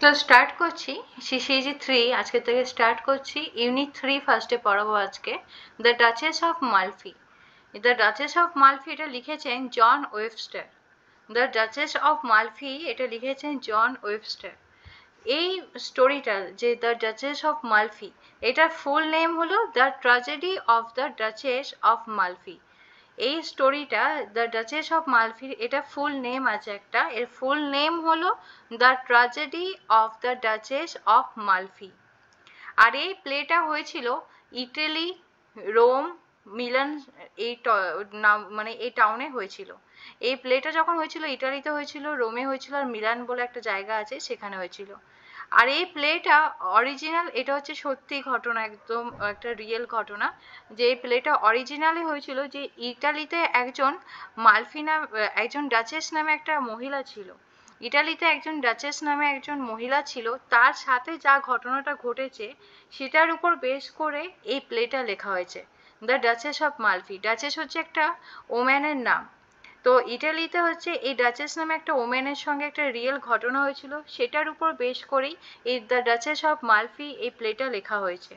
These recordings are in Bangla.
তো স্টার্ট করছি সিসিজি 3 আজকে থেকে স্টার্ট করছি ইউনিট 3 ফার্স্টে পড়াবো আজকে the Duchess of Malfi. The Duchess of Malfi এটা লিখেছেন John Webster. The Duchess of Malfi এটা লিখেছেন জন ওয়েবস্টার। এই স্টোরিটা যে দ্য ডাচেস অফ মালফি এটার ফুল নেম হলো the tragedy of the Duchess of Malfi. এই স্টোরিটা দ্য ডাচেস অফ মালফির এটা ফুল নেম আছে একটা, এর ফুল নেম হলো the tragedy of the Duchess of Malfi. আর এই প্লেটা হয়েছিল ইটালি, রোম, মিলান এই মানে এই টাউনে হয়েছিল। এই প্লেটা যখন হয়েছিল ইটালিতে হয়েছিল, রোমে হয়েছিল, আর মিলান বলে একটা জায়গা আছে সেখানে হয়েছিল। আর এই প্লেটা অরিজিনাল, এটা হচ্ছে সত্যি ঘটনা, একদম একটা রিয়েল ঘটনা। যে এই প্লেটা অরিজিনালি হয়েছিল যে ইটালিতে একজন মালফিনা, একজন ডাচেস নামে একটা মহিলা ছিল। ইটালিতে একজন ডাচেস নামে একজন মহিলা ছিল, তার সাথে যা ঘটনাটা ঘটেছে সেটার উপর বেস করে এই প্লেটা লেখা হয়েছে the Duchess of Malfi. Duchess হচ্ছে একটা ওম্যানের নাম। তো ইটালিতে হচ্ছে এই ডাচেস নামে একটা ওম্যানের সঙ্গে একটা রিয়েল ঘটনা হয়েছিল, সেটার উপর বেস করেই এই দ্য ডাচেস অফ মালফি এই প্লেটা লেখা হয়েছে।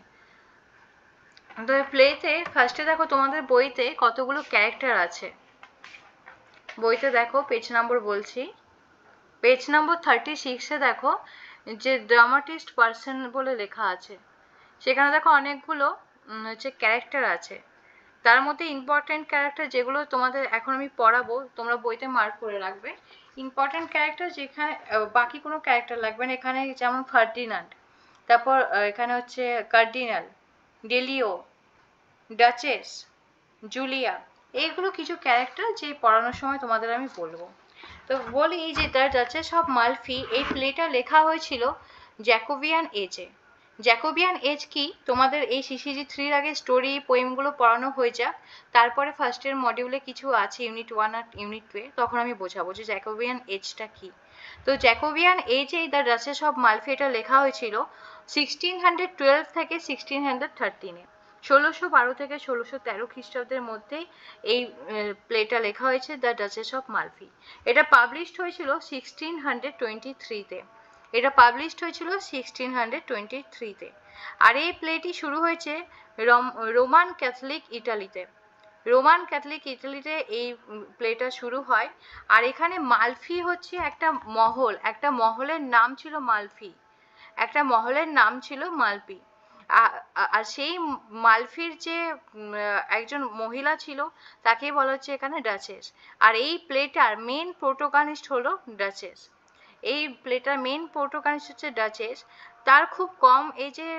তো প্লেতে ফার্স্টে দেখো তোমাদের বইতে কতগুলো ক্যারেক্টার আছে। বইতে দেখো পেজ নম্বর বলছি, পেজ নম্বর 36-এ দেখো যে ড্রামাটিস্ট পার্সন বলে লেখা আছে। সেখানে দেখো অনেকগুলো হচ্ছে ক্যারেক্টার আছে। তার মধ্যে ইম্পর্টেন্ট ক্যারেক্টার যেগুলো তোমাদের এখন আমি পড়াবো তোমরা বইতে মার্ক করে রাখবে। ইম্পর্টেন্ট ক্যারেক্টার যেখানে বাকি কোনো ক্যারেক্টার লাগবে না এখানে, যেমন ফার্ডিনান্ড, তারপর এখানে হচ্ছে কার্ডিনাল, ডেলিও, ডাচেস, জুলিয়া, এইগুলো কিছু ক্যারেক্টার যে পড়ানোর সময় তোমাদের আমি বলবো। তো বলি যে দ্য ডাচেস অফ মালফি এই প্লেটা লেখা হয়েছিল জ্যাকোবিয়ান এজে। জ্যাকোবিয়ান এজ কি তোমাদের এই সিসিজি 3 আগে স্টোরি পোয়েমগুলো পড়ানো হয়ে যাক, তারপরে ফার্স্টের মডিউলে কিছু আছে ইউনিট 1 আর ইউনিট 2, তখন আমি বোঝাবো যে জ্যাকোবিয়ান এজটা কি। তো জ্যাকোবিয়ান এজে দ্য ডাচেস অফ মালফি এটা লেখা হয়েছিল 1612 থেকে 1613-এ। 1612 থেকে 1613 খ্রিস্টাব্দের মধ্যে এই প্লেটা লেখা হয়েছে দ্য ডাচেস অফ মালফি। এটা পাবলিশড হয়েছিল 1623-তে। এটা পাবলিশড হয়েছিল 1623-তে। আর এই প্লেটি শুরু হয়েছে রোমান ক্যাথলিক ইটালিতে। রোমান ক্যাথলিক ইটালিতে এই প্লেটা শুরু হয়। আর এখানে মালফি হচ্ছে একটা মহল, একটা মহলের নাম ছিল মালফি, একটা মহলের নাম ছিল মালফি। আর সেই মালফির যে একজন মহিলা ছিল তাকে বলা হচ্ছে এখানে ডাচেস। আর এই প্লেটার মেন প্রোটোগনিস্ট হলো ডাচেস। এই প্লেটার মেন প্রোটোগনিস্ট হচ্ছে ডাচেস। তার খুব কম এজে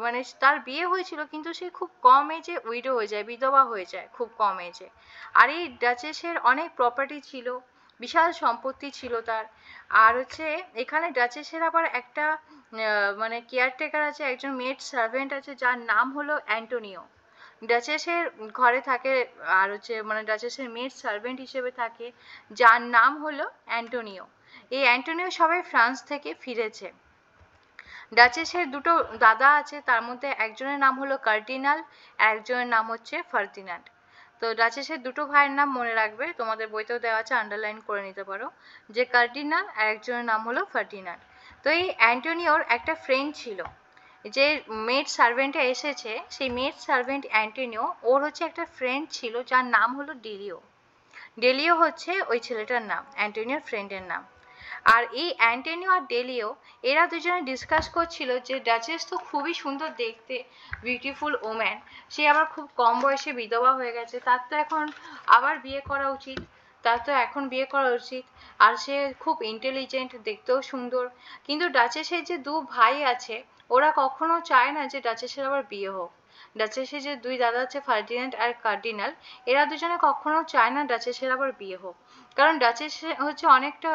মানে তার বিয়ে হয়েছিল কিন্তু সে খুব কম এজে উইডো হয়ে যায়, বিধবা হয়ে যায় খুব কম এজে। আর এই ডাচেসের অনেক প্রপার্টি ছিল, বিশাল সম্পত্তি ছিল তার। আর হচ্ছে এখানে ডাচেসের আবার একটা মানে কেয়ারটেকার আছে, একজন মেড সার্ভেন্ট আছে যার নাম হলো অ্যান্টোনিও। ডাচেসের ঘরে থাকে আর হচ্ছে মানে ডাচেসের মেড সার্ভেন্ট হিসেবে থাকে যার নাম হলো অ্যান্টোনিও। এই অ্যান্টোনিও সবাই ফ্রান্স থেকে ফিরেছে। ডাচেসের দুটো দাদা আছে, তার মধ্যে একজনের নাম হলো কার্ডিনাল আর একজনের নাম হচ্ছে ফার্দিনান্ড। তো ডাচেসের দুটো ভাইয়ের নাম মনে রাখবে, তোমাদের বইতেও দেওয়া আছে, আন্ডারলাইন করে নিতে পারো, যে কার্ডিনাল আর একজনের নাম হলো ফার্দিনান্ড। তো এই অ্যান্টোনিওর একটা ফ্রেন্ড ছিল, যে মেড সার্ভেন্টে এসেছে সেই মেড সার্ভেন্ট অ্যান্টোনিও, ওর হচ্ছে একটা ফ্রেন্ড ছিল যার নাম হলো ডেলিও। ডেলিও হচ্ছে ওই ছেলেটার নাম, অ্যান্টোনিওর ফ্রেন্ডের নাম। আর এই অ্যান্টোনিও আর ডেলিও এরা দুজনে ডিসকাস করছিল যে ডাচেস তো খুবই সুন্দর দেখতে, বিউটিফুল ওম্যান, সে আবার খুব কম বয়সে বিধবা হয়ে গেছে, তার তো এখন আবার বিয়ে করা উচিত, তার তো এখন বিয়ে করা উচিত। আর সে খুব ইন্টেলিজেন্ট, দেখতেও সুন্দর। কিন্তু ডাচেসের যে দু ভাই আছে ওরা কখনো চায় না যে ডাচেসের আবার বিয়ে হোক। ডাচেসের যে দুই দাদা আছে ফার্ডিনান্ড আর কার্ডিনাল, এরা দুজনে কখনো চায় না ডাচেসের আবার বিয়ে হোক, কারণ ডাচেসের হচ্ছে অনেকটা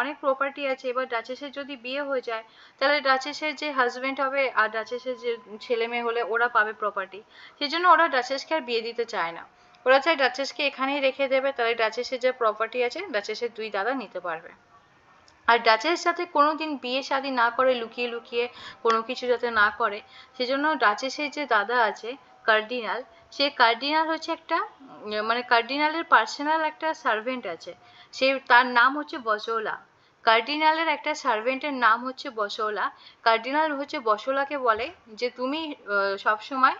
অনেক প্রপার্টি আছে। এবার ডাচেসের যদি বিয়ে হয়ে যায় তাহলে ডাচেসের যে হাজবেন্ড হবে আর ডাচেসের যে ছেলে মেয়ে হলে ওরা পাবে প্রপার্টি, সেই জন্য ওরা ডাচেসকে আর বিয়ে দিতে চায় না। ওরা চায় ডাচেসকে এখানেই রেখে দেবে, তাহলে ডাচেসের যে প্রপার্টি আছে ডাচেসের দুই দাদা নিতে পারবে। আর ডাচেস যাতে কোনোদিন বিয়ে শাদী না করে, লুকিয়ে লুকিয়ে কোনো কিছু যাতে না করে, সেজন্য ডাচেসের যে দাদা আছে কার্ডিনাল, সে কার্ডিনাল হচ্ছে একটা মানে কার্ডিনালের পার্সোনাল একটা সার্ভেন্ট আছে, সে তার নাম হচ্ছে বজোলা। কার্ডিনালের একটা সার্ভেন্টের নাম হচ্ছে বসোলা। কার্ডিনাল হচ্ছে বসোলাকে বলে যে তুমি সবসময়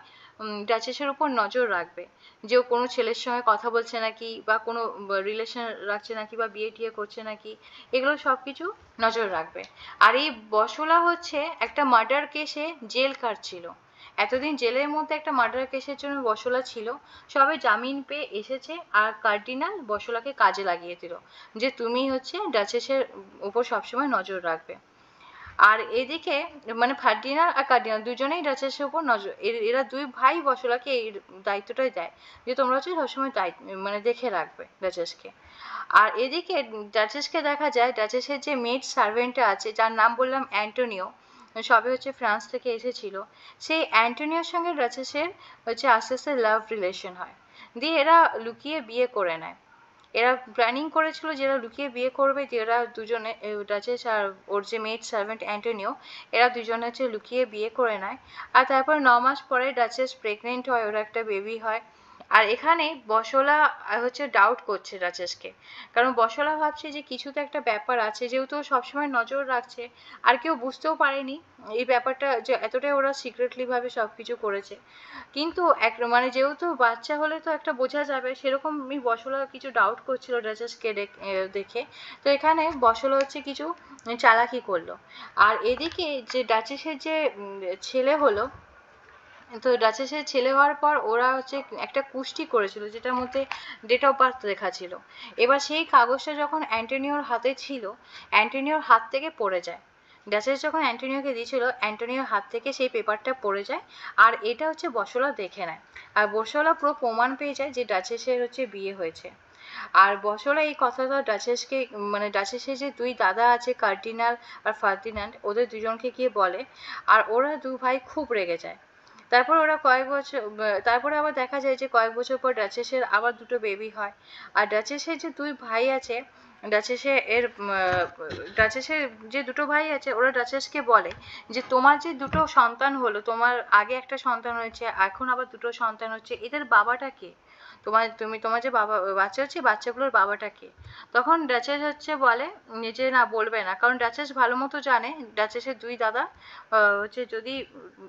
ডাচেসের উপর নজর রাখবে, যে ও কোনো ছেলের সঙ্গে কথা বলছে নাকি, বা কোনো রিলেশন রাখছে নাকি, বা বিয়ে টিয়ে করছে নাকি, এগুলো সব কিছু নজর রাখবে। আর এই বসোলা হচ্ছে একটা মার্ডার কেসে জেল কাটছিল, এতদিন জেলের মধ্যে একটা মার্ডার কেসের জন্য বসোলা ছিল, সবে জামিন পেয়ে এসেছে। আর কার্ডিনাল বসোলাকে কাজে লাগিয়ে দিল যে তুমি হচ্ছে ডাচেসের উপর সবসময় নজর রাখবে। আর এদিকে মানে ফার্ডিনান্ড আর কার্ডিনাল দুজনেই ডাচেসের উপর নজর, এরা দুই ভাই বসোলাকে এই দায়িত্বটাই দেয় যে তোমরা হচ্ছে সবসময় মানে দেখে রাখবে ডাচেসকে। আর এদিকে ডাচেসকে দেখা যায়, ডাচেসের যে মেড সার্ভেন্টটা আছে যার নাম বললাম অ্যান্টোনিও, সবে হচ্ছে ফ্রান্স থেকে এসেছিল, সেই অ্যান্টোনিওর সঙ্গে ডাচেসের হচ্ছে আস্তে আস্তে লাভ রিলেশন হয়, দিয়ে এরা লুকিয়ে বিয়ে করে নেয়। এরা প্ল্যানিং করেছিল যে এরা লুকিয়ে বিয়ে করবে, যে এরা দুজনে ডাচেস আর ওর যে মেড সার্ভেন্ট অ্যান্টোনিও, এরা দুজনে হচ্ছে লুকিয়ে বিয়ে করে নেয়। আর তারপর 9 মাস পরে ডাচেস প্রেগনেন্ট হয়, ওরা একটা বেবি হয়। আর এখানে বসোলা হচ্ছে ডাউট করছে ডাচেসকে, কারণ বসোলা ভাবছে যে কিছু তো একটা ব্যাপার আছে, যেহেতু সবসময় নজর রাখছে, আর কেউ বুঝতেও পারেনি এই ব্যাপারটা যে এতটাই ওরা সিক্রেটলি ভাবে সবকিছু করেছে। কিন্তু এক মানে যেহেতু বাচ্চা হলে তো একটা বোঝা যাবে, সেরকমই বসোলা কিছু ডাউট করছিল ডাচেসকে দেখে। তো এখানে বসোলা হচ্ছে কিছু চালাকি করলো। আর এদিকে যে ডাচেসের যে ছেলে হলো, তো ডাচেসের ছেলে হওয়ার পর ওরা হচ্ছে একটা কুষ্টি করেছিল যেটার মধ্যে ডেট অফ বার্থ লেখা ছিল। এবার সেই কাগজটা যখন অ্যান্টোনিওর হাতে ছিল, অ্যান্টোনিওর হাত থেকে পড়ে যায়। ডাচেস যখন অ্যান্টোনিওকে দিয়েছিল, অ্যান্টোনিওর হাত থেকে সেই পেপারটা পড়ে যায়। আর এটা হচ্ছে বসোলা দেখে নেয়, আর বসোলা পুরো প্রমাণ পেয়ে যায় যে ডাচেসের হচ্ছে বিয়ে হয়েছে। আর বসোলা এই কথাটা ডাচেসকে মানে ডাচেসের যে দুই দাদা আছে কার্ডিনাল আর ফার্দিনান্ড, ওদের দুজনকে গিয়ে বলে। আর ওরা দু ভাই খুব রেগে যায়। তারপর ওরা কয়েক বছর তারপরে আবার দেখা যায় যে কয়েক বছর পর ডাচেসের আবার দুটো বেবি হয়। আর ডাচেসের যে দুই ভাই আছে, ডাচেসের যে দুটো ভাই আছে, ওরা ডাচেসকে বলে যে তোমার যে দুটো সন্তান হলো, তোমার আগে একটা সন্তান হয়েছে, এখন আবার দুটো সন্তান হচ্ছে, এদের বাবাটা কে? তোমার যে বাচ্চা হচ্ছে, বাচ্চাগুলোর বাবাটা কে? তখন ডাচেস হচ্ছে বলে যে না, বলবে না, কারণ ডাচেস ভালো মতো জানে ডাচেসের দুই দাদা হচ্ছে যদি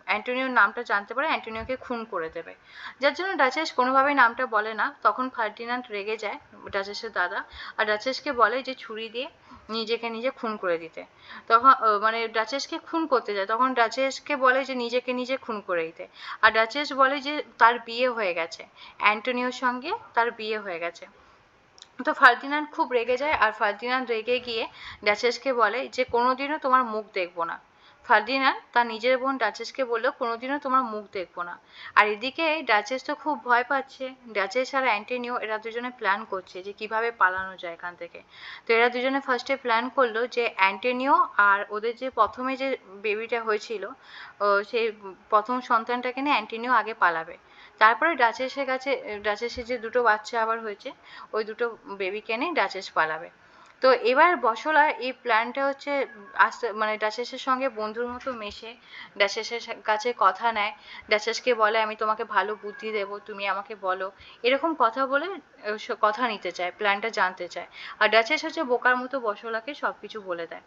অ্যান্টোনিওর নামটা জানতে পারে অ্যান্টোনিওকে খুন করে দেবে, যার জন্য ডাচেস কোনোভাবেই নামটা বলে না। তখন ফার্ডিনান্ড রেগে যায়, ডাচেসের দাদা, আর ডাচেসকে বলে যে ছুরি দিয়ে নিজেকে নিজে খুন করে দিতে। তখন মানে ডাচেসকে খুন করতে যায়, তখন ডাচেসকে বলে যে নিজেকে নিজে খুন করে দিতে। আর ডাচেস বলে যে তার বিয়ে হয়ে গেছে, অ্যান্টোনিওর সঙ্গে তার বিয়ে হয়ে গেছে। তো ফার্দিনান্ড খুব রেগে যায়, আর ফার্দিনান্ড রেগে গিয়ে ডাচেসকে বলে যে কোনোদিনও তোমার মুখ দেখবো না। ফার্দিনান্ড তার নিজের বোন ডাচেসকে বললো কোনোদিনও তোমার মুখ দেখবো না। আর এদিকে ডাচেস তো খুব ভয় পাচ্ছে, ডাচেস আর অ্যান্টোনিও এরা দুজনে প্ল্যান করছে যে কিভাবে পালানো যায় এখান থেকে। তো এরা দুজনে ফার্স্টে প্ল্যান করলো যে অ্যান্টোনিও আর ওদের যে প্রথমে যে বেবিটা হয়েছিল, সেই প্রথম সন্তানটাকে নিয়ে অ্যান্টোনিও আগে পালাবে, তারপরে ডাচেসের যে দুটো বাচ্চা আবার হয়েছে, ওই দুটো বেবিকে নিয়ে ডাচেস পালাবে। তো এবার বসোলা এই প্ল্যানটা হচ্ছে আস্তে মানে ডাচেসের সঙ্গে বন্ধুর মতো মেশে ডাচেসের কাছে কথা নেয়, ডাচেসকে বলে আমি তোমাকে ভালো বুদ্ধি দেব, তুমি আমাকে বলো, এরকম কথা বলে কথা নিতে চায়, প্ল্যানটা জানতে চায়। আর ডাচেস হচ্ছে বোকার মতো বসোলাকে সব কিছু বলে দেয়।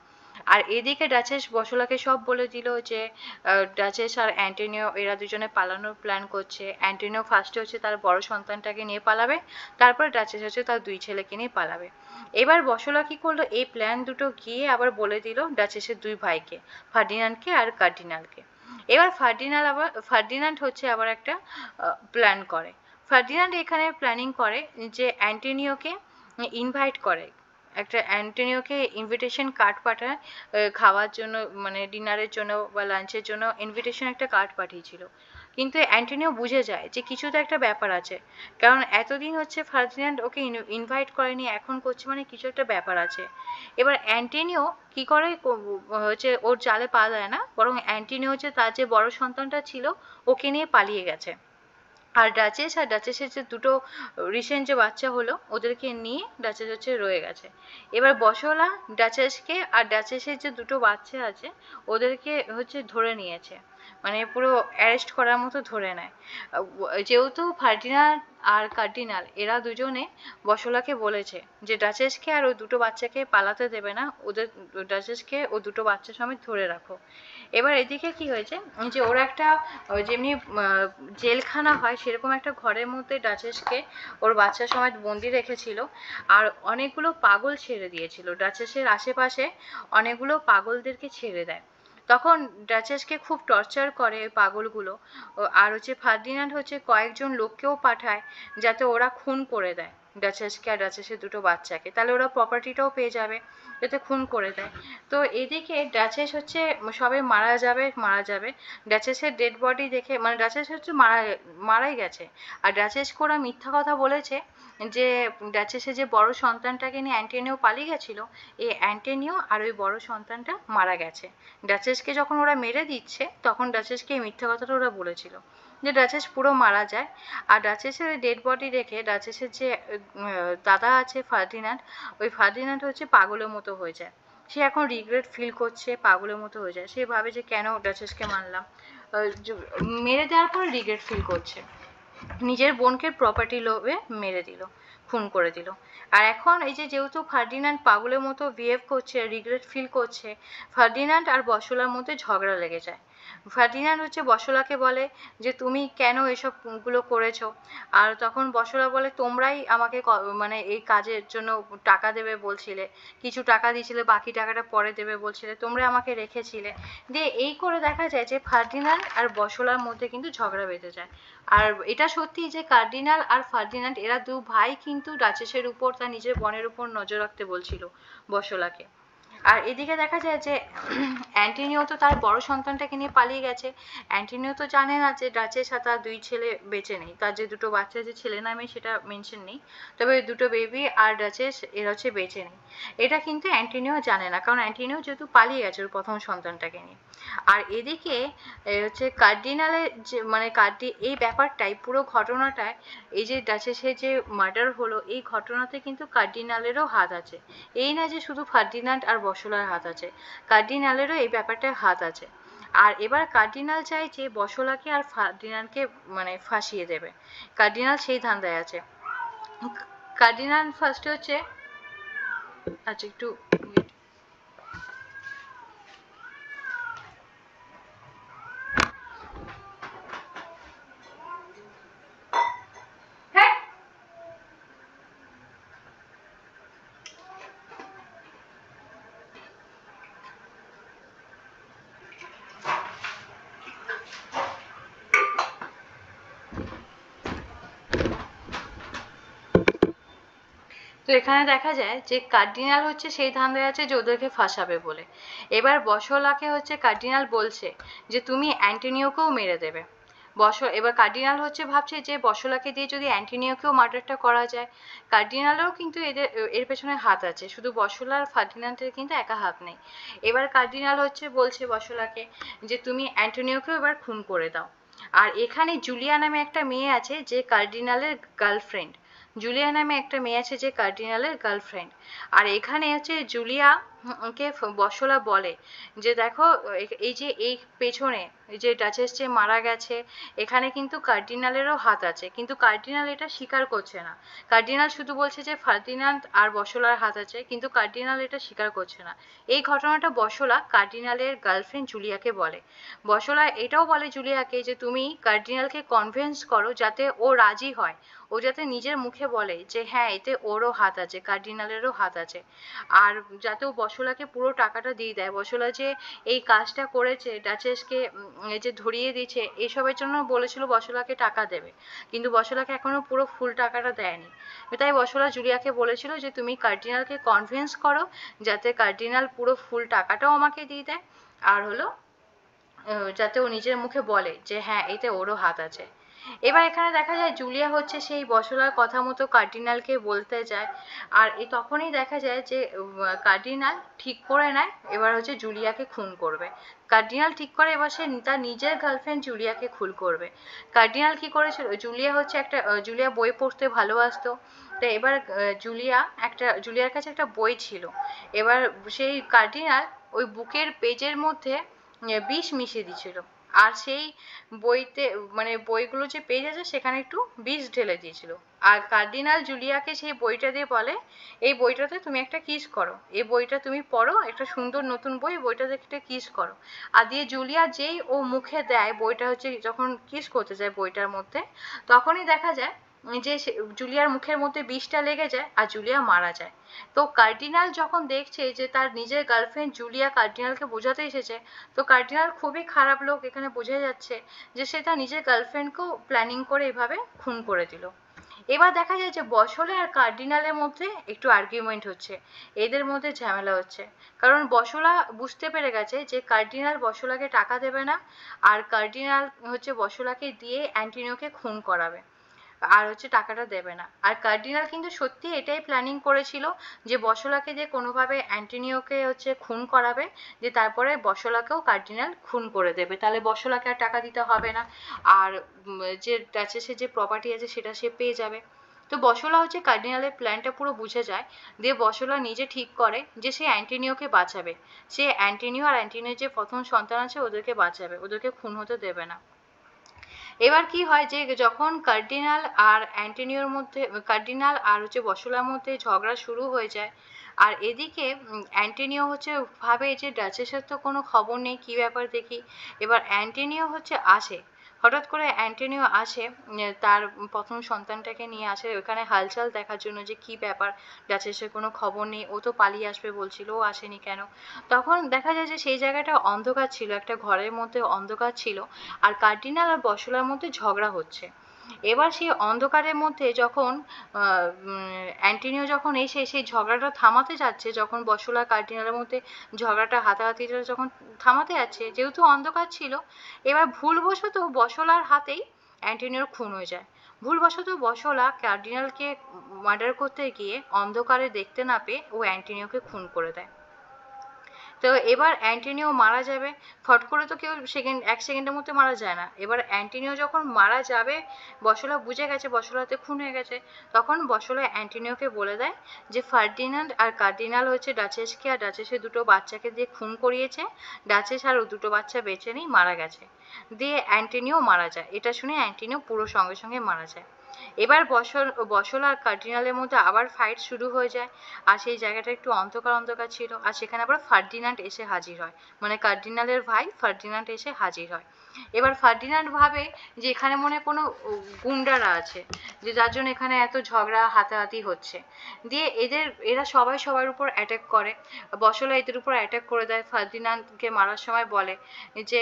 আর এদিকে ডাচেস বসোলাকে সব বলে দিল যে ডাচেস আর অ্যান্টোনিও এরা দুজনে পালানোর প্ল্যান করছে। অ্যান্টোনিও ফার্স্টে হচ্ছে তার বড় সন্তানটাকে নিয়ে পালাবে, তারপরে ডাচেস হচ্ছে তার দুই ছেলেকে নিয়ে পালাবে। এবার বসোলা কি করলো, এই প্ল্যান দুটো গিয়ে আবার বলে দিল ডাচেসের দুই ভাইকে, ফার্ডিনান্ডকে আর কার্ডিনালকে। এবার ফার্ডিনান্ড হচ্ছে আবার একটা প্ল্যান করে। ফার্ডিনান্ড এখানে প্ল্যানিং করে যে অ্যান্টোনিওকে ইনভাইট করে, একটা অ্যান্টোনিওকে ইনভিটেশন কার্ড পাঠায় খাওয়ার জন্য, মানে ডিনারের জন্য বা লাঞ্চের জন্য ইনভিটেশন একটা কার্ড পাঠিয়েছিল। কিন্তু অ্যান্টোনিও বুঝে যায় যে কিছু তো একটা ব্যাপার আছে, কারণ এতদিন হচ্ছে ফার্ডিনান্ড ওকে ইনভাইট করেনি, এখন করছে, মানে কিছু একটা ব্যাপার আছে। এবার অ্যান্টোনিও কি করে হচ্ছে ওর জালে পা দেয় না, বরং অ্যান্টোনিও হচ্ছে তার যে বড় সন্তানটা ছিল ওকে নিয়ে পালিয়ে গেছে। আর ডাচেস আর ডাচেসের যে দুটো রিসেন্ট যে বাচ্চা হলো ওদেরকে নিয়ে ডাচেস হচ্ছে রয়ে গেছে। এবার বসোলা ডাচেসকে আর ডাচেসের যে দুটো বাচ্চা আছে ওদেরকে হচ্ছে ধরে নিয়েছে, মানে পুরো অ্যারেস্ট করার মতো ধরে নেয়। যেহেতু ফার্ডিনান্ড আর কার্ডিনাল এরা দুজনে বসলাকে বলেছে যে ডাচেসকে আর ওই দুটো বাচ্চাকে পালাতে দেবে না, ওদের ডাচেসকে ও দুটো বাচ্চা সমেত ধরে রাখো। এবার এদিকে কি হয়েছে যে ওরা একটা যেমনি জেলখানা হয় সেরকম একটা ঘরের মধ্যে ডাচেসকে ওর বাচ্চা সমেত বন্দি রেখেছিল, আর অনেকগুলো পাগল ছেড়ে দিয়েছিল। ডাচেসের আশেপাশে অনেকগুলো পাগলদেরকে ছেড়ে দেয়। তখন ডাচেসকে খুব টর্চার করে ওই পাগলগুলো, আর হচ্ছে ফার্দিন্যান্ড হচ্ছে কয়েকজন লোককেও পাঠায় যাতে ওরা খুন করে দেয় ডাচেসকে আর ডাচেসের দুটো বাচ্চাকে, তাহলে ওরা প্রপার্টিটাও পেয়ে যাবে, যাতে খুন করে দেয়। তো এদিকে ডাচেস হচ্ছে সবে মারা যাবে। ডাচেসের ডেড বডি দেখে, মানে ডাচেস হচ্ছে মারাই গেছে, আর ডাচেসকে ওরা মিথ্যা কথা বলেছে যে ডাচেসের যে বড় সন্তানটাকে নিয়ে অ্যান্টোনিও পালিয়ে গেছিল, এই অ্যান্টোনিও আর ওই বড় সন্তানটা মারা গেছে। ডাচেসকে যখন ওরা মেরে দিচ্ছে তখন ডাচেসকে এই মিথ্যা কথাটা ওরা বলেছিল যে ডাচেস পুরো মারা যায়। আর ডাচেসের ডেড বডি রেখে ডাচেসের যে দাদা আছে ফার্দিন্যান্ড, ওই ফার্দিন্যান্ড হচ্ছে পাগলের মতো হয়ে যায়। সে এখন রিগ্রেট ফিল করছে, পাগলের মতো হয়ে যায়। সে ভাবে যে কেন ডাচেসকে মারলাম, মেরে দেওয়ার পর রিগ্রেট ফিল করছে, নিজের বোনকে প্রপার্টি লোভে মেরে দিল, খুন করে দিল। আর এখন এই যে যেহেতু ফার্দিন্যান্ড পাগলের মতো বিহেভ করছে, রিগ্রেট ফিল করছে, ফার্দিন্যান্ড আর বসলার মধ্যে ঝগড়া লেগে যায়। ফার্দিন্যান্ড হচ্ছে বসলাকে বলে যে তুমি কেন এসব গুলো করেছো, আর তখন বসলা বলে তোমরাই আমাকে মানে এই কাজের জন্য টাকা দেবে বলছিলে, কিছু টাকা দিয়েছিলে, বাকি টাকাটা পরে দেবে বলছিলে, তোমরা আমাকে রেখেছিলে। দিয়ে এই করে দেখা যায় যে ফার্দিন্যান্ড আর বসলার মধ্যে কিন্তু ঝগড়া বেঁধে যায়। আর এটা সত্যি যে কার্ডিনাল আর ফার্দিন্যান্ড এরা দু ভাই কিন্তু ডাচেসের উপর, তার নিজের বোনের উপর নজর রাখতে বলছিল বসলাকে। আর এদিকে দেখা যায় যে অ্যান্টোনিও তো তার বড় সন্তানটাকে নিয়ে পালিয়ে গেছে। অ্যান্টোনিও তো জানে না যে ডাচেস আর তার দুই ছেলে বেঁচে নেই, তার যে দুটো বাচ্চা, যে ছেলে নামে সেটা মেনশন নেই, তবে দুটো বেবি আর ডাচেস এরা হচ্ছে বেঁচে নেই। এটা কিন্তু অ্যান্টোনিও জানে না, কারণ অ্যান্টোনিও যেহেতু পালিয়ে গেছে ওর প্রথম সন্তানটাকে নিয়ে। আর এদিকে হচ্ছে কার্ডিনালের যে মানে এই ব্যাপারটাই, পুরো ঘটনাটায়, এই যে ডাচেসের যে মার্ডার হলো, এই ঘটনাতে কিন্তু কার্ডিনালেরও হাত আছে। এই না যে শুধু ফার্দিন্যান্ড আর বসলার হাত আছে, কার্ডিনালেরও এই ব্যাপারটায় হাত আছে। আর এবার কার্ডিনাল চাই যে বসলাকে আর ফার্দিন্যান্ডকে মানে ফাঁসিয়ে দেবে, কার্ডিনাল সেই ধান্দায় আছে। কার্ডিনাল ফার্স্টে হচ্ছে, আচ্ছা একটু তো এখানে দেখা যায় যে কার্ডিনাল হচ্ছে সেই ধান্দায় আছে যে ওদেরকে ফাঁসাবে বলে। এবার বসলাকে হচ্ছে কার্ডিনাল বলছে যে তুমি অ্যান্টোনিওকেও মেরে দেবে। এবার কার্ডিনাল হচ্ছে ভাবছে যে বসলাকে দিয়ে যদি অ্যান্টোনিওকেও মার্ডারটা করা যায়। কার্ডিনালেরও কিন্তু এর পেছনে হাত আছে, শুধু বসলা আর ফার্দিন্যান্ডের কিন্তু একা হাত নেই। এবার কার্ডিনাল হচ্ছে বলছে বসলাকে যে তুমি অ্যান্টোনিওকেও এবার খুন করে দাও। আর এখানে জুলিয়া নামে একটা মেয়ে আছে যে কার্ডিনালের গার্লফ্রেন্ড, জুলিয়া নামে একটা মেয়ে আছে যে কার্ডিনালের গার্লফ্রেন্ড। আর এখানে হচ্ছে জুলিয়া কে বসলা বলে যে দেখো এই যে এই পেছনে যে ডাচেস যে মারা গেছে, এখানে কিন্তু কার্ডিনালেরও হাত আছে, কিন্তু কার্ডিনাল এটা স্বীকার করছে না। কার্ডিনাল শুধু বলছে যে ফার্দিন্যান্ড আর বসলার হাত আছে, কিন্তু কার্ডিনাল এটা স্বীকার করছে না। এই ঘটনাটা বসলা কার্ডিনালের গার্লফ্রেন্ড জুলিয়াকে বলে। বসলা এটাও বলে জুলিয়াকে যে তুমি কার্ডিনালকে কনভিন্স করো যাতে ও রাজি হয়, ও যাতে নিজের মুখে বলে যে হ্যাঁ এতে ওরও হাত আছে, কার্ডিনালেরও হাত আছে, আর যাতে ও বসলাকে পুরো টাকাটা দিয়ে দেয়। বসলা যে এই কাজটা করেছে, ডাচেসকে এই যে ধরিয়ে দিয়েছে, এসবের জন্য বলেছিল বসলাকে টাকা দেবে, কিন্তু বসলাকে এখনো পুরো ফুল টাকাটা দেয়নি। তাই বসলা জুলিয়াকে বলেছিল যে তুমি কার্ডিনালকে কনভিন্স করো যাতে কার্ডিনাল পুরো ফুল টাকাটাও আমাকে দিয়ে দেয়, আর হলো যাতে ও নিজের মুখে বলে যে হ্যাঁ এতে ওরও হাত আছে। এবার এখানে দেখা যায় জুলিয়া হচ্ছে সেই বসলার কথা মতো কার্ডিনালকে বলতে যায়, আর তখনই দেখা যায় যে কার্ডিনাল ঠিক করে নেয় এবার হচ্ছে জুলিয়াকে খুন করবে। কার্ডিনাল ঠিক করে এবার সে তার নিজের গার্লফ্রেন্ড জুলিয়াকে খুন করবে। কার্ডিনাল কি করেছিল, জুলিয়া হচ্ছে একটা জুলিয়া বই পড়তে ভালোবাসতো, তো এবার জুলিয়ার কাছে একটা বই ছিল। এবার সেই কার্ডিনাল ওই বুকের পেজের মধ্যে বিষ মিশিয়ে দিয়েছিল। আর সেই বইতে মানে বইগুলো যে পেজ আছে সেখানে একটু বিষ ঢেলে দিয়েছিল। আর কার্ডিনাল জুলিয়াকে সেই বইটা দিয়ে বলে এই বইটাতে তুমি একটা কিস করো, এই বইটা তুমি পড়ো, একটা সুন্দর নতুন বই, বইটাতে একটা কিস করো। আর দিয়ে জুলিয়া যেই ও মুখে দেয় বইটা, হচ্ছে যখন কিস করতে যায় বইটার মধ্যে, তখনই দেখা যায় যে জুলিয়ার মুখের মধ্যে বিষটা লেগে যায় আর জুলিয়া মারা যায়। তো কার্ডিনাল যখন দেখছে যে তার নিজের গার্লফ্রেন্ড জুলিয়া কার্ডিনালকে বোঝাতে এসেছে, তো কার্ডিনাল খুবই খারাপ লোক, এখানে বোঝা যাচ্ছে যে সে তার নিজের গার্লফ্রেন্ডকেও প্ল্যানিং করে এভাবে খুন করে দিল। এবার দেখা যায় যে বসলে আর কার্ডিনালের মধ্যে একটু আর্গুমেন্ট হচ্ছে, এদের মধ্যে ঝামেলা হচ্ছে, কারণ বসলা বুঝতে পেরে গেছে যে কার্ডিনাল বসলাকে টাকা দেবে না, আর কার্ডিনাল হচ্ছে বসলাকে দিয়ে অ্যান্টিনিওকে খুন করাবে, আর হচ্ছে টাকাটা দেবে না। আর কার্ডিনাল কিন্তু সত্যি এটাই প্ল্যানিং করেছিল যে বসলাকে দিয়ে কোনোভাবে অ্যান্টিনিওকে হচ্ছে খুন করাবে, যে তারপরে বসলাকেও কার্ডিনাল খুন করে দেবে, তাহলে বসলাকে আর টাকা দিতে হবে না, আর যে ডাচেসের যে প্রপার্টি আছে সেটা সে পেয়ে যাবে। তো বসলা হচ্ছে কার্ডিনালের প্ল্যানটা পুরো বুঝে যায়, দিয়ে বসলা নিজে ঠিক করে যে সে অ্যান্টিনিওকে বাঁচাবে, সে অ্যান্টিনিও আর অ্যান্টিনিওর যে প্রথম সন্তান আছে ওদেরকে বাঁচাবে, ওদেরকে খুন হতে দেবে না। এবার কি হয় যে যখন কার্ডিনাল আর অ্যান্টোনিওর মধ্যে, কার্ডিনাল আর হচ্ছে বসলার মধ্যে ঝগড়া শুরু হয়ে যায়, আর এদিকে অ্যান্টোনিও হচ্ছে ভাবে যে ডাচেসের তো কোনো খবর নেই, কি ব্যাপার দেখি। এবার অ্যান্টোনিও হচ্ছে আসে, হঠাৎ করে অ্যান্টোনিও আসে, তার প্রথম সন্তানটাকে নিয়ে আসে ওখানে হালচাল দেখার জন্য যে কি ব্যাপার, ডাচেসের কোনো খবর নেই, ও তো পালিয়ে আসবে বলছিল, ও আসেনি কেন। তখন দেখা যায় যে সেই জায়গাটা অন্ধকার ছিল, একটা ঘরের মধ্যে অন্ধকার ছিল, আর কার্ডিনাল আর বসলার মধ্যে ঝগড়া হচ্ছে। এবার সেই অন্ধকারের মধ্যে যখন অ্যান্টোনিও যখন এসে সেই ঝগড়াটা থামাতে যাচ্ছে, যখন বসলা কার্ডিনালের মধ্যে ঝগড়াটা হাতাহাতিটা যখন থামাতে যাচ্ছে, যেহেতু অন্ধকার ছিল, এবার ভুলবশত বসলার হাতেই অ্যান্টোনিওর খুন হয়ে যায়। ভুলবশত বসলা কার্ডিনালকে মার্ডার করতে গিয়ে অন্ধকারে দেখতে না পেয়ে ও অ্যান্টোনিওকে খুন করে দেয়। তো এবার অ্যান্টোনিও মারা যাবে, ফট করে তো কেউ এক সেকেন্ডের মধ্যে মারা যায় না। এবার অ্যান্টোনিও যখন মারা যাবে, বসলা বুঝে গেছে বসলা হাতে খুন হয়ে গেছে, তখন বসলা অ্যান্টোনিওকে বলে দেয় যে ফার্ডিনান্ড আর কার্ডিনাল হচ্ছে ডাচেসকে আর ডাচেসের দুটো বাচ্চাকে দিয়ে খুন করিয়েছে, ডাচেস আর ও দুটো বাচ্চা বেঁচে নেই, মারা গেছে। দিয়ে অ্যান্টোনিও মারা যায়, এটা শুনে অ্যান্টোনিও পুরো সঙ্গে সঙ্গে মারা যায়। এবার বসলা আর কার্ডিনালের মধ্যে আবার ফাইট শুরু হয়ে যায়, আর সেই জায়গাটা একটু অন্ধকার অন্ধকার ছিল, আর সেখানে আবার ফার্ডিনান্ড এসে হাজির হয়, মানে কার্ডিনালের ভাই ফার্ডিনান্ড এসে হাজির হয়। এবার ফার্ডিনান্ড ভাবে যে এখানে মনে কোনো গুন্ডারা আছে, যে যার জন্য এখানে এত ঝগড়া হাতাহাতি হচ্ছে, দিয়ে এরা সবাই সবার উপর অ্যাটাক করে। বসলা এদের উপর অ্যাটাক করে দেয়, ফার্ডিনান্ডকে মারার সময় বলে যে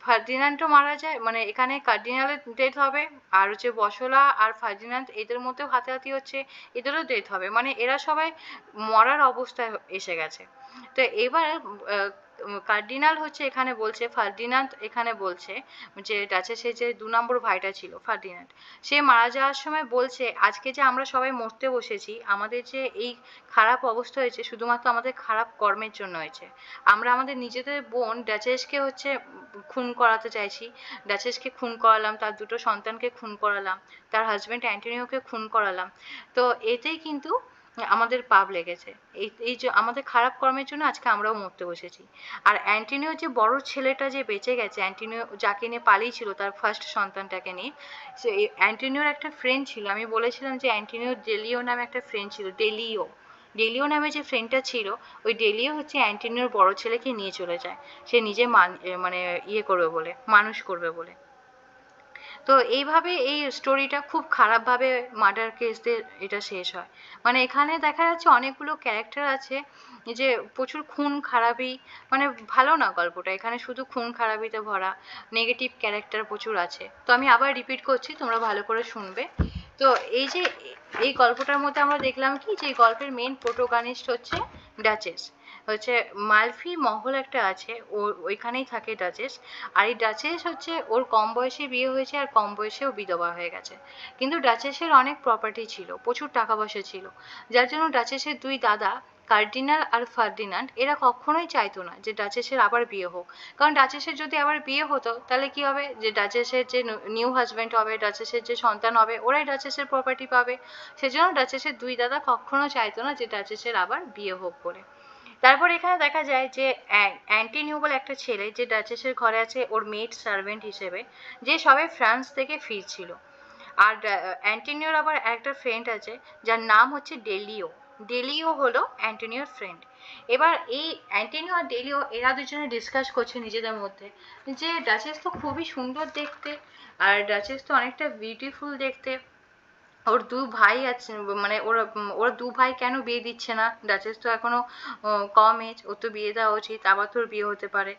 ফার্ডিনান্ডও মারা যায়, মানে এখানে কার্ডিনালের ডেথ হবে, আর হচ্ছে বসলা আর ফার্ডিনান্ড এদের মধ্যেও হাতাহাতি হচ্ছে, এদেরও ডেথ হবে, মানে এরা সবাই মরার অবস্থায় এসে গেছে। তো এবার কার্ডিনাল হচ্ছে এখানে বলছে, ফার্ডিনান্ড এখানে বলছে যে ডাচেসের যে 2 নম্বর ভাইটা ছিল ফার্ডিনান্ড, সে মারা যাওয়ার সময় বলছে আজকে যে আমরা সবাই মরতে বসেছি, আমাদের যে এই খারাপ অবস্থা হয়েছে শুধুমাত্র আমাদের খারাপ কর্মের জন্য হয়েছে। আমরা আমাদের নিজেদের বোন ডাচেসকে হচ্ছে খুন করাতে চাইছি, ডাচেসকে খুন করালাম, তার দুটো সন্তানকে খুন করালাম, তার হাজব্যান্ড অ্যান্টোনিওকে খুন করালাম, তো এতেই কিন্তু আমাদের পাপ লেগেছে, এই যে আমাদের খারাপ কর্মের জন্য আজকে আমরাও মরতে বসেছি। আর অ্যান্টোনিও যে বড় ছেলেটা যে বেঁচে গেছে, অ্যান্টোনিও যাকে নিয়ে পালিয়েছিল তার ফার্স্ট সন্তানটাকে নিয়ে, সে অ্যান্টোনিওর একটা ফ্রেন্ড ছিল, আমি বলেছিলাম যে অ্যান্টোনিও ডেলিও নামে একটা ফ্রেন্ড ছিল, ডেলিও, ডেলিও নামে যে ফ্রেন্ডটা ছিল, ওই ডেলিও হচ্ছে অ্যান্টোনিওর বড় ছেলেকে নিয়ে চলে যায়, সে নিজে মানে ইয়ে করবে বলে, মানুষ করবে বলে। তো এইভাবে এই স্টোরিটা খুব খারাপভাবে মার্ডার কেস দিয়ে এটা শেষ হয়। মানে এখানে দেখা যাচ্ছে অনেকগুলো ক্যারেক্টার আছে, যে প্রচুর খুন খারাপি, মানে ভালো না গল্পটা, এখানে শুধু খুন খারাপিতে ভরা, নেগেটিভ ক্যারেক্টার প্রচুর আছে। তো আমি আবার রিপিট করছি, তোমরা ভালো করে শুনবে। তো এই যে এই গল্পটার মধ্যে আমরা দেখলাম কি, যে গল্পের মেন প্রোটোগানিস্ট হচ্ছে ডাচেস, হচ্ছে মালফি মহল একটা আছে, ওইখানেই থাকে ডাচেস। আর এই ডাচেস হচ্ছে ওর কম বয়সে বিয়ে হয়েছে, আর কম বয়সেও বিধবা হয়ে গেছে, কিন্তু ডাচেসের অনেক প্রপার্টি ছিল, প্রচুর টাকা পয়সা ছিল, যার জন্য ডাচেসের 2 দাদা কার্ডিনাল আর ফার্ডিনান্ড এরা কখনোই চাইতো না যে ডাচেসের আবার বিয়ে হোক, কারণ ডাচেসের যদি আবার বিয়ে হতো তাহলে কি হবে, যে ডাচেসের যে নিউ হাজব্যান্ড হবে, ডাচেসের যে সন্তান হবে, ওরাই ডাচেসের প্রপার্টি পাবে। সেজন্য ডাচেসের 2 দাদা কখনো চাইতো না যে ডাচেসের আবার বিয়ে হোক বলে। তারপর এখানে দেখা যায় যে অ্যান্টিনিও বলে একটা ছেলে যে ডাচেসের ঘরে আছে ওর মেড সার্ভেন্ট হিসেবে, যে সবে ফ্রান্স থেকে ফিরছিল। আর অ্যান্টোনিওর আবার একটা ফ্রেন্ড আছে যার নাম হচ্ছে ডেলিও। ডেলিও হলো অ্যান্টোনিওর ফ্রেন্ড। এবার এই অ্যান্টোনিও আর ডেলিও এরা দুজনে ডিসকাস করছে নিজেদের মধ্যে যে ডাচেস তো খুবই সুন্দর দেখতে, আর ডাচেস তো অনেকটা বিউটিফুল দেখতে, ওর দু ভাই আছে, মানে ওরা দু ভাই কেন বিয়ে দিচ্ছে না, ডাচেস তো এখনো কম এজ, ওর তো বিয়ে দেওয়া উচিত, আবার তোর বিয়ে হতে পারে।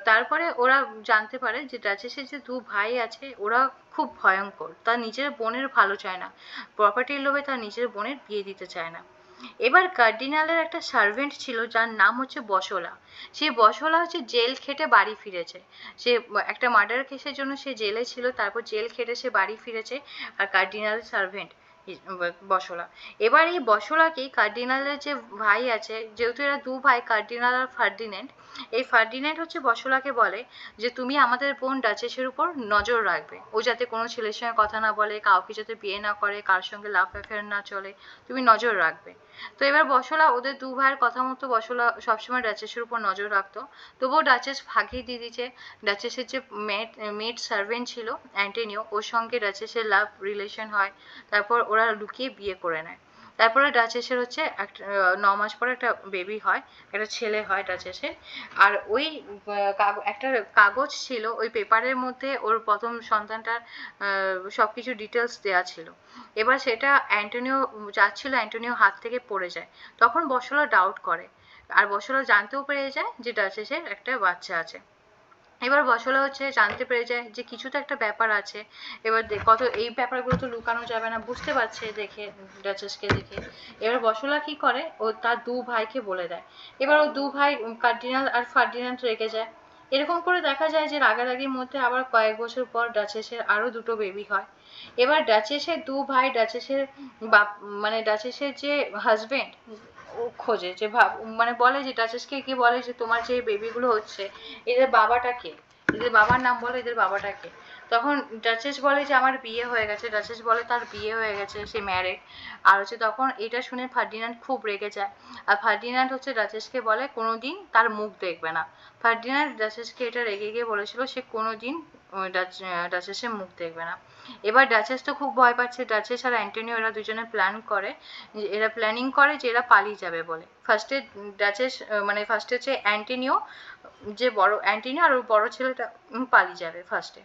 তারপরে ওরা জানতে পারে যে ডাচেসের যে দু ভাই আছে ওরা খুব ভয়ঙ্কর, তার নিজের বোনের ভালো চায় না, প্রপার্টির লোভে তার নিজের বোনের বিয়ে দিতে চায় না। এবার কার্ডিনালের একটা সার্ভেন্ট ছিল যার নাম হচ্ছে বসলা। সেই বসলা হচ্ছে জেল খেটে বাড়ি ফিরেছে, সে একটা মার্ডার কেসের জন্য সে জেলে ছিল, তারপর জেল খেটে সে বাড়ি ফিরেছে, আর কার্ডিনালের সার্ভেন্ট বসলা। এবার এই বসলাকেই কার্ডিনালের যে ভাই আছে, যেহেতু এরা দু ভাই কার্ডিনাল আর ফার্ডিনেন্ড, এই ফার্ডিনেন্ড হচ্ছে বসলাকে বলে যে তুমি আমাদের বোন ডাচেসের উপর নজর রাখবে, ও যাতে কোনো ছেলের সঙ্গে কথা না বলে, কাউকে যাতে বিয়ে না করে, কার সঙ্গে লাভ অ্যাফেয়ার না চলে, তুমি নজর রাখবে। তো এবার বসলা ওদের দু ভাইয়ের কথা মতো বসলা সবসময় ডাচেসের উপর নজর রাখতো। তবুও ডাচেস ভাগিয়ে দিয়ে দিয়েছে, ডাচেসের যে মেড সার্ভেন্ট ছিল অ্যান্টোনিও, ওর সঙ্গে ডাচেসের লাভ রিলেশন হয়, তারপর ওরা লুকিয়ে বিয়ে করে নেয়। তারপরে ডাচেসের হচ্ছে একটা 9 মাস পরে একটা বেবি হয়, একটা ছেলে হয় ডাচেসের। আর ওই একটা কাগজ ছিল, ওই পেপারের মধ্যে ওর প্রথম সন্তানটার সবকিছু ডিটেলস দেওয়া ছিল। এবার সেটা অ্যান্টোনিও যাচ্ছিল, অ্যান্টোনিও হাত থেকে পড়ে যায়, তখন বসলা ডাউট করে, আর বসলা জানতেও পেরে যায় যে ডাচেসের একটা বাচ্চা আছে। এবার বসলা হচ্ছে জানতে পেরে যায় যে কিছু তো একটা ব্যাপার আছে। এবার কত এই ব্যাপারগুলো তো লুকানো যাবে না, বুঝতে পারছে দেখে, ডাচেসকে দেখে। এবার বসলা কি করে, ও তার দু ভাইকে বলে দেয়। এবার ও দু ভাই কার্ডিনাল আর ফার্ডিনান্ড রেগে যায়। এরকম করে দেখা যায় যে রাগারাগির মধ্যে আবার কয়েক বছর পর ডাচেসের আরো দুটো বেবি হয়। এবার ডাচেসের দু ভাই ডাচেসের বাপ, মানে ডাচেসের যে হাজবেন্ড, ও খোঁজে যে মানে বলে যে ডাচেসকে গিয়ে বলে যে তোমার যে বেবিগুলো হচ্ছে এদের বাবাটা কে, এদের বাবার নাম বলো, এদের বাবাটা কে। তখন ডাচেস বলে যে আমার বিয়ে হয়ে গেছে, ডাচেস বলে তার বিয়ে হয়ে গেছে, সে ম্যারেড। আর হচ্ছে তখন এটা শুনে ফার্ডিনান্ড খুব রেগে যায়, আর ফার্ডিনান্ড হচ্ছে ডাচেসকে বলে কোনোদিন তার মুখ দেখবে না। ফার্ডিনান্ড ডাচেসকে এটা রেগে গিয়ে বলেছিল সে কোনোদিন ডাচেসের মুখ দেখবে না। এবার ডাচেস তো খুব ভয় পাচ্ছে, ডাচেস আর অ্যান্টোনিও এরা দুজনে এরা প্ল্যানিং করে যে এরা পালিয়ে যাবে বলে। ফার্স্টে ডাচেস মানে ফার্স্টে হচ্ছে অ্যান্টোনিও, যে বড় অ্যান্টোনিও আর ওর বড় ছেলেটা পালিয়ে যাবে ফার্স্টে।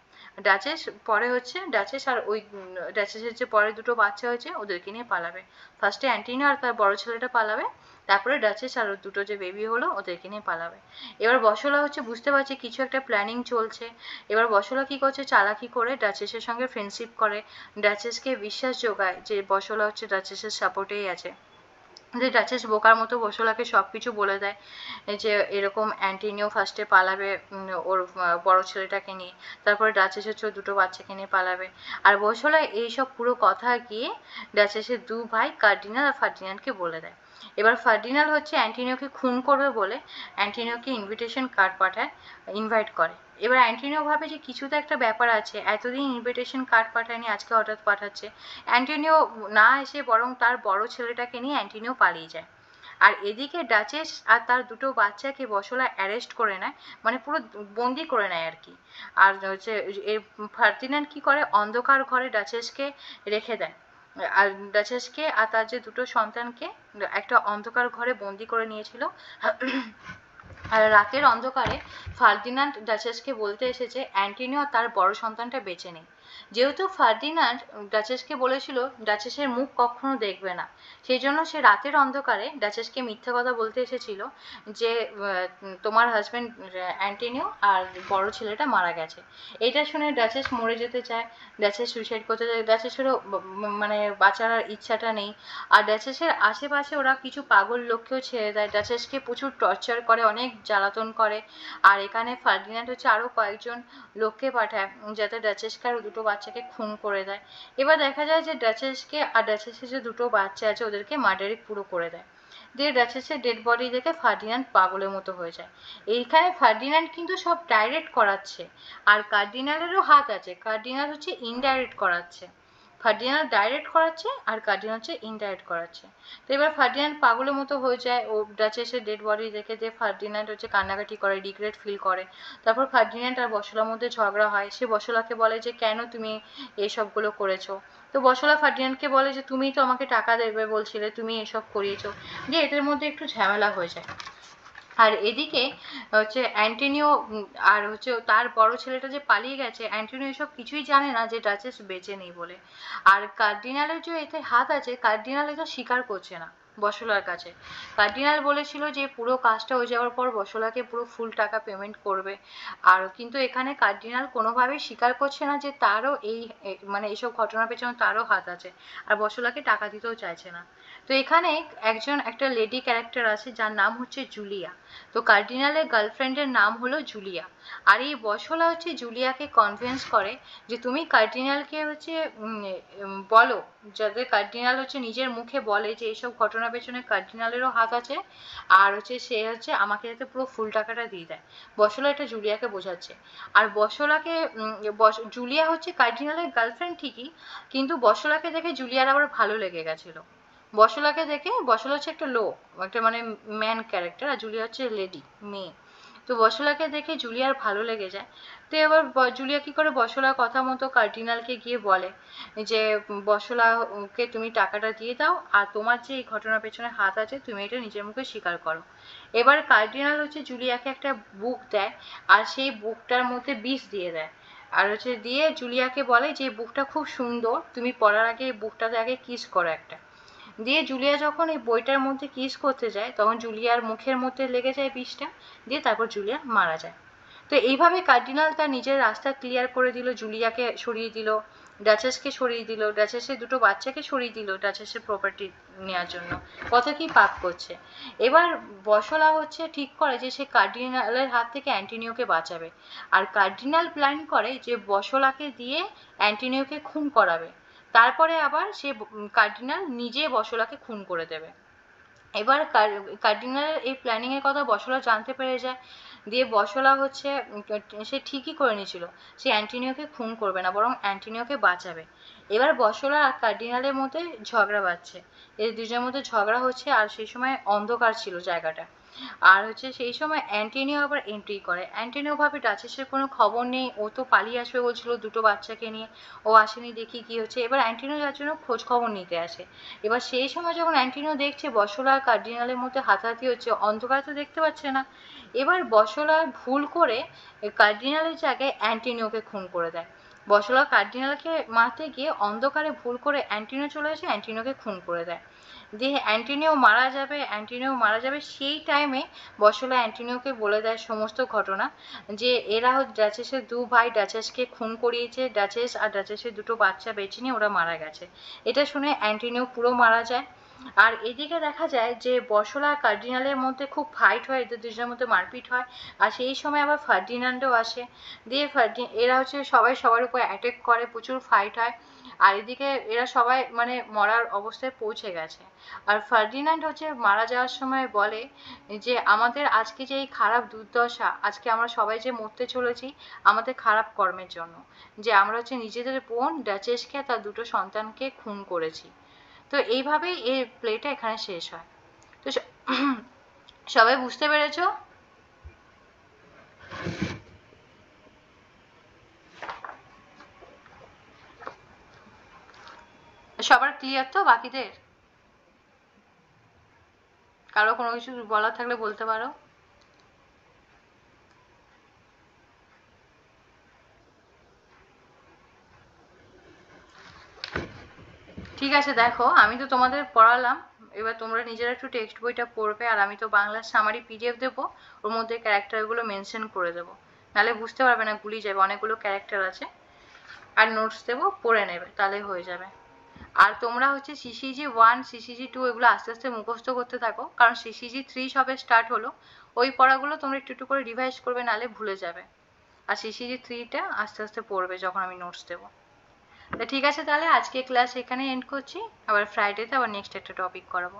ডাচেস পরে হচ্ছে ডাচেস আর ওই ডাচেসের যে পরে দুটো বাচ্চা হয়েছে ওদেরকে নিয়ে পালাবে। ফার্স্টে অ্যান্টোনিও আর তার বড় ছেলেটা পালাবে, তারপরে ডাচেস আর দুটো যে বেবি হলো ওদেরকে নিয়ে পালাবে। এবার বসলা হচ্ছে বুঝতে পারছে কিছু একটা প্ল্যানিং চলছে। এবার বসলা কি করছে, চালাকি করে ডাচেসের সঙ্গে ফ্রেন্ডশিপ করে, ডাচেসকে বিশ্বাস যোগায় যে বসলা হচ্ছে ডাচেসের সাপোর্টেই আছে। যে ডাচেস বোকার মতো বসলাকে সবকিছু বলে দেয় যে এরকম অ্যান্টোনিও ফার্স্টে পালাবে ওর বড় ছেলেটাকে নিয়ে, তারপরে ডাচেস হচ্ছে দুটো বাচ্চাকে নিয়ে পালাবে। আর বসলা এইসব পুরো কথা গিয়ে ডাচেসের দু ভাই কার্ডিনাল আর ফার্ডিনান্ডকে বলে দেয়। এবার ফার্ডিনাল হচ্ছে অ্যান্টোনিওকে খুন করবে বলে অ্যান্টোনিওকে ইনভিটেশন কার্ড পাঠায়, ইনভাইট করে। এবার অ্যান্টোনিও ভাবে যে কিছু তো একটা ব্যাপার আছে, এতদিন ইনভিটেশন কার্ড পাঠায়নি, আজকে হঠাৎ পাঠাচ্ছে। অ্যান্টোনিও না এসে বরং তার বড় ছেলেটাকে নিয়ে অ্যান্টোনিও পালিয়ে যায়। আর এদিকে ডাচেস আর তার দুটো বাচ্চাকে বসলা অ্যারেস্ট করে নেয়, মানে পুরো বন্দি করে নেয় আর কি। আর হচ্ছে ফার্দিন্যান্ড কি করে, অন্ধকার ঘরে ডাচেসকে রেখে দেয়, আর ডাচেসকে আর তার যে দুটো সন্তানকে একটা অন্ধকার ঘরে বন্দি করে নিয়েছিল। আর রাতের অন্ধকারে ফার্দিন্যান্ড ডাচেসকে বলতে এসেছে অ্যান্টোনিও তার বড় সন্তানটা বেঁচে নেই। যেহেতু ফার্দিন্যান্ড ডাচেসকে বলেছিল ডাচেসের মুখ কখনো দেখবে না, সেই জন্য সে রাতের অন্ধকারে ডাচেসকে মিথ্যা কথা বলতে এসেছিল যে তোমার হাজব্যান্ড অ্যান্টোনিও আর বড় ছেলেটা মারা গেছে। এটা শুনে ডাচেস মরে যেতে চায়, ডাচেস সুইসাইড করতে চায়, ডাচেসেরও মানে বাঁচার ইচ্ছাটা নেই। আর ডাচেসের আশেপাশে ওরা কিছু পাগল লোককেও ছেড়ে দেয়, ডাচেসকে প্রচুর টর্চার করে, অনেক জ্বালাতন করে। আর এখানে ফার্দিন্যান্ড হচ্ছে আরও কয়েকজন লোককে পাঠায় যাতে ডাচেসকে আরও দুটো বাচ্চাকে খুন করে দেয়। এবার দেখা যায় যে ডাচেসকে আর ডাচেসের যে দুটো বাচ্চা আছে ওদেরকে মার্ডারে পুরো করে দেয়। দিয়ে ডাচেসের ডেড বডি দেখে ফার্দিন্যান্ড পাগলের মতো হয়ে যায়। এইখানে ফার্দিন্যান্ড কিন্তু সব ডাইরেক্ট করাচ্ছে, আর কার্ডিনালেরও হাত আছে, কার্ডিনাল হচ্ছে ইনডাইরেক্ট করাচ্ছে। ফার্ডিনান্ড ডাইরেক্ট করাচ্ছে আর কার্ডিনাল হচ্ছে ইনডাইরেক্ট করাচ্ছে। তো এবার ফার্ডিনান্ড পাগলের মতো হয়ে যায়, ও ডাচেসের ডেড বডি দেখে যে ফার্ডিনান্ড হচ্ছে কান্নাকাটি করে, রিগ্রেট ফিল করে। তারপর ফার্ডিনান্ড আর বসলার মধ্যে ঝগড়া হয়, সে বসলাকে বলে যে কেন তুমি এইসবগুলো করেছো। তো বসলা ফার্ডিনান্ডকে বলে যে তুমি তো আমাকে টাকা দেবে বলছিলে, তুমি এসব করিয়েছো, যে এদের মধ্যে একটু ঝামেলা হয়ে যায়। আর এদিকে হচ্ছে অ্যান্টোনিও আর হচ্ছে তার বড় ছেলেটা যে পালিয়ে গেছে, অ্যান্টোনিও এসব কিছুই জানে না যে ডাচেস বেঁচে নেই বলে। আর কার্ডিনালের যে এতে হাত আছে, কার্ডিনাল এটা স্বীকার করছে না বসলার কাছে। কার্ডিনাল বলেছিল যে পুরো কাজটা হয়ে যাওয়ার পর বসলাকে পুরো ফুল টাকা পেমেন্ট করবে। আর কিন্তু এখানে কার্ডিনাল কোনোভাবেই স্বীকার করছে না যে তারও এই মানে এইসব ঘটনার পেছনে তারও হাত আছে, আর বসলাকে টাকা দিতেও চাইছে না। তো এখানে একটা লেডি ক্যারেক্টার আছে যার নাম হচ্ছে জুলিয়া। তো কার্ডিনালের গার্লফ্রেন্ডের নাম হলো জুলিয়া। আর এই বসলা হচ্ছে জুলিয়াকে কনভিন্স করে যে তুমি কার্ডিনালকে হচ্ছে বলো, যাতে কার্ডিনাল হচ্ছে নিজের মুখে বলে যে এইসব ঘটনার পেছনে কার্ডিনালেরও হাত আছে, আর হচ্ছে সে হচ্ছে আমাকে যাতে পুরো ফুল টাকাটা দিয়ে দেয়। বসলা এটা জুলিয়াকে বোঝাচ্ছে। আর বসলাকে জুলিয়া হচ্ছে কার্ডিনালের গার্লফ্রেন্ড ঠিকই, কিন্তু বসলাকে দেখে জুলিয়ার আবার ভালো লেগে গেছিলো। বসলাকে দেখে, বসলা হচ্ছে একটা লোক, একটা মানে ম্যান ক্যারেক্টার, আর জুলিয়া হচ্ছে লেডি, মেয়ে। তো বসলাকে দেখে জুলিয়ার ভালো লেগে যায়। তো এবার জুলিয়া কি করে বসলার কথা মতো কার্ডিনালকে গিয়ে বলে যে বসলাকে তুমি টাকাটা দিয়ে দাও, আর তোমার যে এই ঘটনার পেছনে হাত আছে তুমি এটা নিজের মুখে স্বীকার করো। এবার কার্ডিনাল হচ্ছে জুলিয়াকে একটা বুক দেয়, আর সেই বুকটার মধ্যে বিষ দিয়ে দেয়। আর হচ্ছে দিয়ে জুলিয়াকে বলে যে বুকটা খুব সুন্দর, তুমি পড়ার আগে এই বুকটাতে আগে কিস করো একটা। দিয়ে জুলিয়া যখন এই বইটার মধ্যে কিস করতে যায়, তখন জুলিয়ার মুখের মধ্যে লেগে যায় বিষটা, দিয়ে তারপর জুলিয়া মারা যায়। তো এইভাবে কার্ডিনাল তার নিজের রাস্তা ক্লিয়ার করে দিল, জুলিয়াকে সরিয়ে দিল, ডাচেসকে সরিয়ে দিল, ডাচেসের দুটো বাচ্চাকে সরিয়ে দিল ডাচেসের প্রপার্টি নেওয়ার জন্য। কত কি পাপ করছে। এবার বসলা হচ্ছে ঠিক করে যে সে কার্ডিনালের হাত থেকে অ্যান্টোনিওকে বাঁচাবে। আর কার্ডিনাল প্ল্যান করে যে বসলাকে দিয়ে অ্যান্টোনিওকে খুন করাবে, তারপরে আবার সে কার্ডিনাল নিজে বসলাকে খুন করে দেবে। এবার কার্ডিনালের এই প্ল্যানিং এর কথা বসলা জানতে পেরে যায়। দিয়ে বসলা হচ্ছে সে ঠিকই করে নিয়েছিল, সে অ্যান্টোনিওকে খুন করবে না, বরং অ্যান্টোনিওকে বাঁচাবে। এবার বসলা আর কার্ডিনালের মধ্যে ঝগড়া বাজছে, এই দুজনের মধ্যে ঝগড়া হচ্ছে। আর সেই সময় অন্ধকার ছিল জায়গাটা। আর হচ্ছে সেই সময় অ্যান্টোনিও আবার এন্ট্রি করে। অ্যান্টোনিও ভাবে ডাচেসের কোনো খবর নেই, ও তো পালিয়ে আসবে বলছিল দুটো বাচ্চাকে নিয়ে, ও আসেনি, দেখি কি হচ্ছে। এবার অ্যান্টোনিও যার জন্য খোঁজ খবর নিতে আসে। এবার সেই সময় যখন অ্যান্টোনিও দেখছে বসলা আর কার্ডিনালের মধ্যে হাতাহাতি হচ্ছে, অন্ধকার তো দেখতে পাচ্ছে না, এবার বসলা ভুল করে কার্ডিনালের জায়গায় অ্যান্টোনিওকে খুন করে দেয়। বসলা কার্ডিনালকে মারতে গিয়ে অন্ধকারে ভুল করে অ্যান্টোনিও চলে আসে, অ্যান্টোনিওকে খুন করে দেয়। দিয়ে অ্যান্টোনিও মারা যাবে সেই টাইমে বসলা অ্যান্টোনিওকে বলে দেয় সমস্ত ঘটনা, যে এরা ডাচেসের দু ভাই ডাচেসকে খুন করিয়েছে, ডাচেস আর ডাচেসের দুটো বাচ্চা বেঁচে নিয়ে ওরা মারা গেছে। এটা শুনে অ্যান্টোনিও পুরো মারা যায়। আর এদিকে দেখা যায় যে বসলা আর কার্ডিনালের মধ্যে খুব ফাইট হয়, এদের দুজনের মধ্যে মারপিট হয়। আর সেই সময় আবার ফার্ডিনান্ডও আসে। দিয়ে এরা হচ্ছে সবাই সবার উপর অ্যাটাক করে, প্রচুর ফাইট হয়। আর এদিকে এরা সবাই মানে মরার অবস্থায় পৌঁছে গেছে। আর ফার্ডিনান্ড হচ্ছে মারা যাওয়ার সময় বলে যে আমাদের আজকে যে এই খারাপ দুর্দশা, আজকে আমরা সবাই যে মরতে চলেছি আমাদের খারাপ কর্মের জন্য, যে আমরা হচ্ছে নিজেদের বোন ডাচেসকে তার দুটো সন্তানকে খুন করেছি। তো এইভাবেই এই প্লেটা এখানে শেষ হয়। তো সবাই বুঝতে পেরেছো? সবার ক্লিয়ার তো? বাকিদের কারো কোনো কিছু বলার থাকলে বলতে পারো। ঠিক আছে, দেখো আমি তো তোমাদের পড়ালাম, এবার তোমরা নিজেরা একটু টেক্সট বইটা পড়বে, আর আমি তো বাংলার সামারি পিডিএফ দেবো, ওর মধ্যে ক্যারেক্টারগুলো মেনশন করে দেবো, নাহলে বুঝতে পারবে না, গুলিয়ে যাবে, অনেকগুলো ক্যারেক্টার আছে। আর নোটস দেবো, পড়ে নেবে, তাহলে হয়ে যাবে। আর তোমরা হচ্ছে CCG 1 CCG 2 এগুলো আস্তে আস্তে মুখস্থ করতে থাকো, কারণ CCG 3 সবে স্টার্ট হলো। ওই পড়াগুলো তোমরা একটু একটু করে রিভাইজ করবে, নাহলে ভুলে যাবে। আর CCG 3টা আস্তে আস্তে পড়বে যখন আমি নোটস দেবো। তো ঠিক আছে, তাহলে আজকে ক্লাস এখানে এন্ড করছি, আবার ফ্রাইডেতে আবার নেক্সট একটা টপিক করাবো।